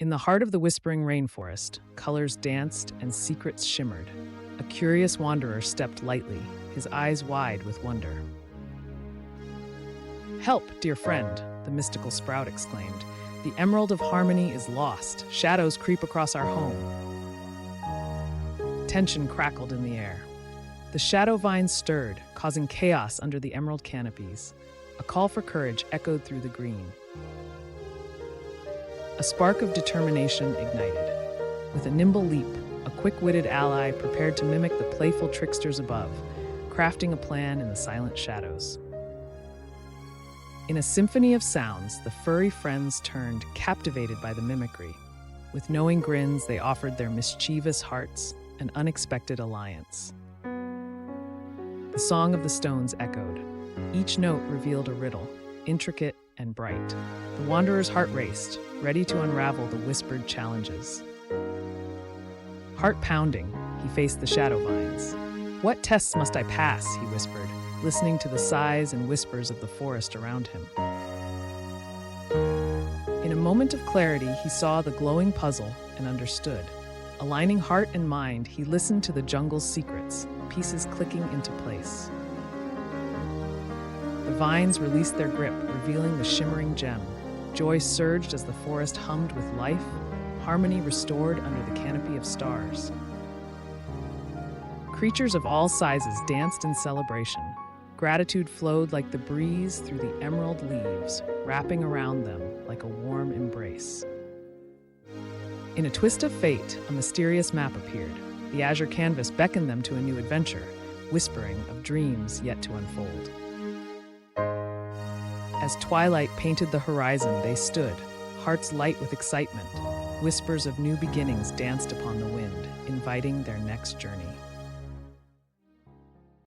In the heart of the Whispering Rainforest, colors danced and secrets shimmered. A curious wanderer stepped lightly, his eyes wide with wonder. "Help, dear friend," the mystical sprout exclaimed. "The Emerald of Harmony is lost. Shadows creep across our home." Tension crackled in the air. The shadow vines stirred, causing chaos under the emerald canopies. A call for courage echoed through the green. A spark of determination ignited. With a nimble leap, a quick-witted ally prepared to mimic the playful tricksters above, crafting a plan in the silent shadows. In a symphony of sounds, the furry friends turned, captivated by the mimicry. With knowing grins, they offered their mischievous hearts an unexpected alliance. The song of the stones echoed. Each note revealed a riddle, intricate and bright. The wanderer's heart raced, ready to unravel the whispered challenges. Heart pounding, he faced the shadow vines. "What tests must I pass?" he whispered, listening to the sighs and whispers of the forest around him. In a moment of clarity, he saw the glowing puzzle and understood. Aligning heart and mind, he listened to the jungle's secrets, pieces clicking into place. The vines released their grip, revealing the shimmering gem. Joy surged as the forest hummed with life, harmony restored under the canopy of stars. Creatures of all sizes danced in celebration. Gratitude flowed like the breeze through the emerald leaves, wrapping around them like a warm embrace. In a twist of fate, a mysterious map appeared. The azure canvas beckoned them to a new adventure, whispering of dreams yet to unfold. As twilight painted the horizon, they stood, hearts light with excitement. Whispers of new beginnings danced upon the wind, inviting their next journey.